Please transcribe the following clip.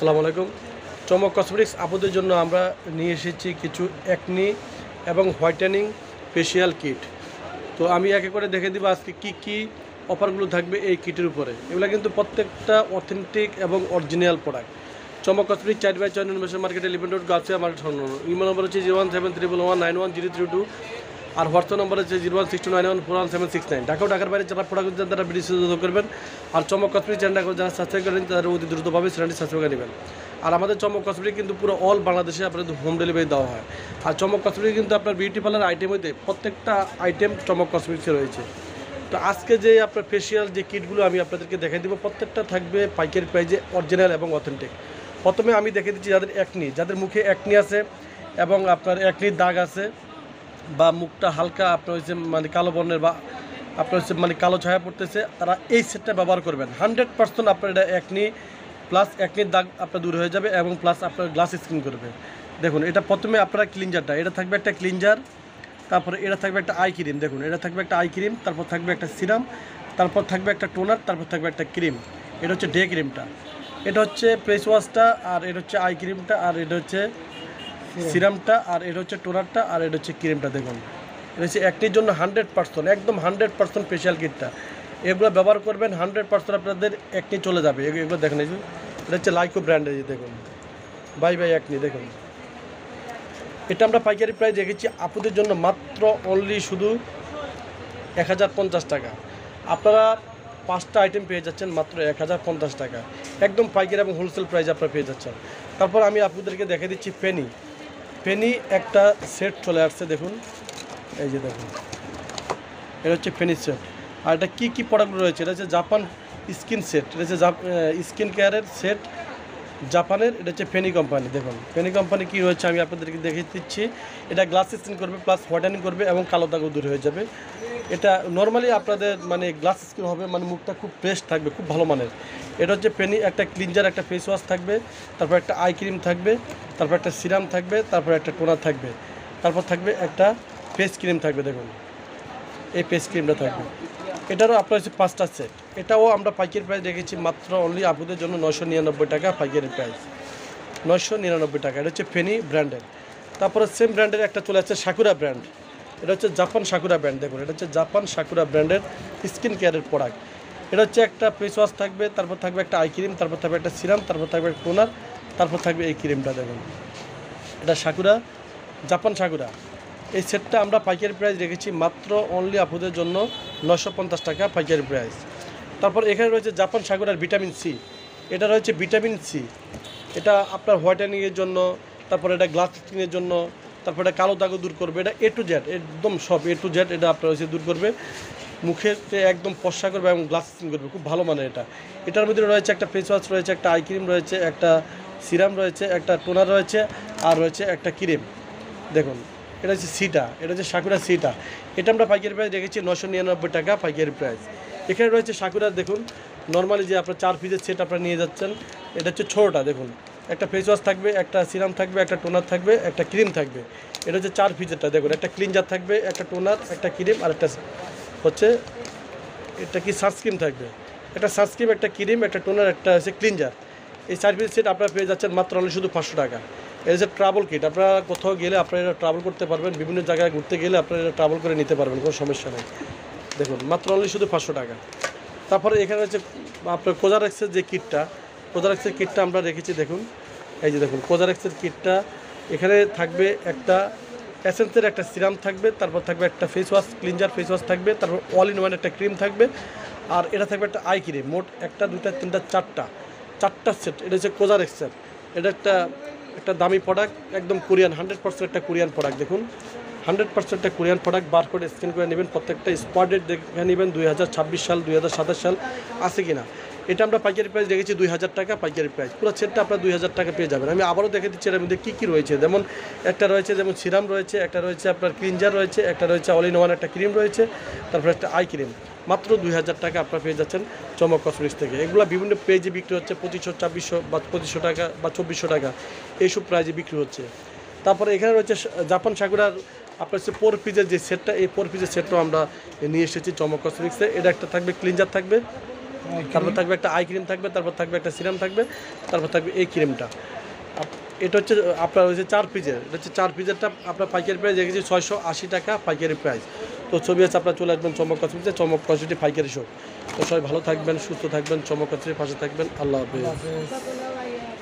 আসসালামু আলাইকুম। চমক কসমেটিক্স আপুদের জন্য আমরা নিয়ে এসেছি কিছু অ্যাকনি এবং হোয়াইটেনিং ফেশিয়াল কিট। তো আমি একে করে দেখে দিব আজকে কি কি অফারগুলো থাকবে এই কিটের উপরে। এগুলো কিন্তু প্রত্যেকটা অথেন্টিক এবং অরিজিনাল প্রোডাক্ট। চমক কসমেটিক্স 4/4 ইনভেশন মার্কেট 11 রোড গার্লসিয়া মার্কেট সংলগ্ন। ইমেল নম্বর হচ্ছে 01731191032 আর হোয়াটসঅ্যাপ নম্বর হচ্ছে 01629141769। ঢাকা ও ঢাকার বাইরে যারা প্রোডাক্ট তারা ভিডিও যোগাযোগ করবেন। আর চমক কসমেটিক্স চ্যানেলটা যারা সাবস্ক্রাইব করেন তারা অতি দ্রুতভাবে চ্যানেলটি সাবস্ক্রাইব করে নেবেন। আর আমাদের চমক কসমেটিক্স কিন্তু পুরো অল বাংলাদেশে আপনাদের হোম ডেলিভারি দেওয়া হয়। আর চমক কসমেটিক্স কিন্তু আপনার বিউটি পার্লার আইটেম হইতে প্রত্যেকটা আইটেম চমক কসমেটিক্সে রয়েছে। তো আজকে যে আপনার ফেশিয়াল যে কিটগুলো আমি আপনাদেরকে দেখাই দিব প্রত্যেকটা থাকবে পাইকারি প্রাইজে অরিজিনাল এবং অথেন্টিক। প্রথমে আমি দেখে দিচ্ছি যাদের মুখে অ্যাকনি আছে এবং আপনার অ্যাকনির দাগ আছে বা মুখটা হালকা আপনার হচ্ছে মানে কালো বর্ণের বা আপনার হচ্ছে মানে কালো ছায়া পড়তেছে, তারা এই সেটটা ব্যবহার করবেন। 100% আপনার এটা অ্যাকনি প্লাস অ্যাকনির দাগ আপনার দূর হয়ে যাবে এবং প্লাস আপনার গ্লাস স্কিন করবে। দেখুন এটা প্রথমে আপনারা ক্লিনজারটা, এটা থাকবে একটা ক্লিনজার, তারপরে এটা থাকবে একটা আই ক্রিম। দেখুন এটা থাকবে একটা আই ক্রিম, তারপর থাকবে একটা সিরাম, তারপর থাকবে একটা টোনার, তারপর থাকবে একটা ক্রিম। এটা হচ্ছে ডে ক্রিমটা, এটা হচ্ছে ফেস ওয়াশটা, আর এটা হচ্ছে আই ক্রিমটা, আর এটা হচ্ছে সিরামটা, আর এটা হচ্ছে টোনারটা, আর এটা হচ্ছে ক্রিমটা। দেখুন এটা হচ্ছে একটির জন্য 100% একদম 100% স্পেশাল কিটটা। এগুলো ব্যবহার করবেন 100% আপনাদের একটি চলে যাবে। এগুলো দেখেন, এটা হচ্ছে লাইকো ব্র্যান্ডের। দেখুন বাই বাই একনি। দেখুন এটা আমরা পাইকারি প্রাইস রেখেছি আপুদের জন্য মাত্র অনলি শুধু 1050 টাকা। আপনারা 5টা আইটেম পেয়ে যাচ্ছেন মাত্র 1050 টাকা, একদম পাইকারি এবং হোলসেল প্রাইস আপনারা পেয়ে যাচ্ছেন। তারপর আমি আপনাদেরকে দেখে দিচ্ছি ফেনি একটা সেট চলে আসছে। দেখুন এই যে দেখুন এটা হচ্ছে ফেনি সেট। আর এটা কী কী প্রোডাক্ট রয়েছে, এটা হচ্ছে জাপান স্কিন সেট, এটা হচ্ছে স্কিন কেয়ারের সেট জাপানের। এটা হচ্ছে ফেনি কোম্পানি। দেখুন ফেনি কোম্পানি কী রয়েছে আমি আপনাদেরকে দেখে দিচ্ছি। এটা গ্লাস স্কিন করবে প্লাস হোয়াইটেনিং করবে এবং কালো দাগও দূর হয়ে যাবে। এটা নর্মালি আপনাদের মানে গ্লাস স্কিন হবে, মানে মুখটা খুব ফ্রেশ থাকবে, খুব ভালো মানের। এটা হচ্ছে ফেনি একটা ক্লিনজার, একটা ফেস ওয়াশ থাকবে, তারপর একটা আই ক্রিম থাকবে, তারপর একটা সিরাম থাকবে, তারপর একটা টোনার থাকবে, তারপর থাকবে একটা ফেস ক্রিম থাকবে। দেখুন এই ফেস ক্রিমটা থাকবে। এটারও আপনার হচ্ছে 5টা সেট। এটাও আমরা পাইকারি প্রাইস রেখেছি মাত্র অনলি আপুদের জন্য 999 টাকা পাইকারি প্রাইস, 999 টাকা। এটা হচ্ছে ফেনি ব্র্যান্ডের। তারপরে সেম ব্র্যান্ডের একটা চলে আসছে সাকুরা ব্র্যান্ড, এটা হচ্ছে জাপান সাকুরা ব্র্যান্ড। দেখুন এটা হচ্ছে জাপান সাকুরা ব্র্যান্ডের স্কিন কেয়ারের প্রোডাক্ট। এটা হচ্ছে একটা ফেস ওয়াশ থাকবে, তারপর থাকবে একটা আই ক্রিম, তারপর থাকবে একটা সিরাম, তারপর থাকবে একটা টোনার, তারপর থাকবে এই ক্রিমটা। দেখুন এটা সাকুরা, জাপান সাকুরা। এই সেটটা আমরা পাইকারি প্রাইস রেখেছি মাত্র অনলি আপুদের জন্য 950 টাকা পাইকারি প্রাইস। তারপর এখানে রয়েছে জাপান সাকুরার ভিটামিন সি। এটা রয়েছে ভিটামিন সি, এটা আপনার হোয়াইটেনিংয়ের জন্য, তারপর এটা গ্লাস স্কিনের জন্য, তারপর এটা কালো দাগও দূর করবে। এটা A to Z একদম সব A to Z এটা আপনার হচ্ছে দূর করবে, মুখেতে একদম ফর্সা করবে এবং গ্লাস স্কিন করবে, খুব ভালো মানে এটা। এটার মধ্যে রয়েছে একটা ফেস ওয়াশ রয়েছে, একটা আই ক্রিম রয়েছে, একটা সিরাম রয়েছে, একটা টোনার রয়েছে, আর রয়েছে একটা ক্রিম। দেখুন এটা হচ্ছে সিটা, এটা হচ্ছে সাকুরা সিটা। এটা আমরা পাইকারি প্রাইস রেখেছি 999 টাকা পাইকারি প্রাইস। এখানে রয়েছে সাকুরা। দেখুন নর্মালি যে আপনার 4 পিসের সেট আপনারা নিয়ে যাচ্ছেন, এটা হচ্ছে ছোটোটা। দেখুন একটা ফেস ওয়াশ থাকবে, একটা সিরাম থাকবে, একটা টোনার থাকবে, একটা ক্রিম থাকবে। এটা হচ্ছে 4 পিসেরটা। দেখুন একটা ক্লিনজার থাকবে, একটা টোনার, একটা ক্রিম, আর একটা হচ্ছে এটা কি সানস্ক্রিন থাকবে। একটা সানস্ক্রিন, একটা ক্রিম, একটা টোনার, একটা হচ্ছে ক্লিনজার। এই 4 পিসের সেট আপনারা পেয়ে যাচ্ছেন মাত্র অনলি শুধু 500 টাকা। এটা হচ্ছে ট্রাভেল কিট, আপনারা কোথাও গেলে আপনারা এটা ট্রাভেল করতে পারবেন, বিভিন্ন জায়গায় ঘুরতে গেলে আপনারা এটা ট্রাভেল করে নিতে পারবেন, কোনো সমস্যা নেই। দেখুন মাত্র অনলি শুধু 500 টাকা। তারপরে এখানে হচ্ছে আপনার কোজারেক্সের যে কিটটা, কোজারেক্সের কিটটা আমরা রেখেছি। দেখুন এই যে দেখুন কোজারেক্সের কিটটা, এখানে থাকবে একটা এসেন্সের একটা সিরাম থাকবে, তারপর থাকবে একটা face wash cleanser face wash থাকবে, তারপর অল ইন ওয়ান একটা ক্রিম থাকবে, আর এটা থাকবে একটা আই ক্রিম। মোট 1 2 3 4টা সেট। এটা হচ্ছে কোজারেক্সের। এটা একটা দামি প্রোডাক্ট, একদম কোরিয়ান, 100% একটা কোরিয়ান প্রোডাক্ট। দেখুন 100% একটা কোরিয়ান প্রোডাক্ট। বারকোড স্ক্যান করে নেবেন, প্রত্যেকটা স্পট ডেট দেখে নেবেন 2026 সাল 2027 সাল আছে কিনা। এটা আমরা পাইকারি প্রাইস রেখেছি 2000 টাকা পাইকারি প্রাইস। পুরো সেটটা আপনার 2000 টাকা পেয়ে যাবেন। আমি আবারও দেখে দিচ্ছি এর মধ্যে কী কী রয়েছে। যেমন একটা রয়েছে যেমন সিরাম রয়েছে, একটা রয়েছে আপনার ক্লিনজার রয়েছে, একটা রয়েছে অল ইন ওয়ান একটা ক্রিম রয়েছে, তারপর একটা আই ক্রিম। মাত্র 2000 টাকা আপনারা পেয়ে যাচ্ছেন চমক কসমেটিক্স থেকে। এগুলো বিভিন্ন পেজে বিক্রি হচ্ছে 2500, 2400 বা 2500 টাকা বা 2400 টাকা এইসব প্রাইজে বিক্রি হচ্ছে। তারপরে এখানে রয়েছে জাপান সাকুরার আপনার হচ্ছে 4 পিসের যে সেটটা, এই 4 পিসের সেটটাও আমরা নিয়ে এসেছি চমক কসমেটিক্সে। এটা একটা থাকবে ক্লিনজার থাকবে, তারপর থাকবে একটা আই ক্রিম থাকবে, তারপর থাকবে একটা সিরাম থাকবে, তারপর থাকবে এই ক্রিমটা। এটা হচ্ছে আপনার হচ্ছে 4 পিসের, এটা হচ্ছে 4 পিসেরটা আপনার পাইকারি প্রাইস রেখেছি 680 টাকা পাইকারি প্রাইস। তো ছবি আছে, আপনার চলে আসবেন চমক কসমেটিক্সে, চমক কসমেটিক পাইকারি শপ। তো সবাই ভালো থাকবেন, সুস্থ থাকবেন, চমক কসমেটিক্সের পাশে থাকবেন। আল্লাহ হাফেজ।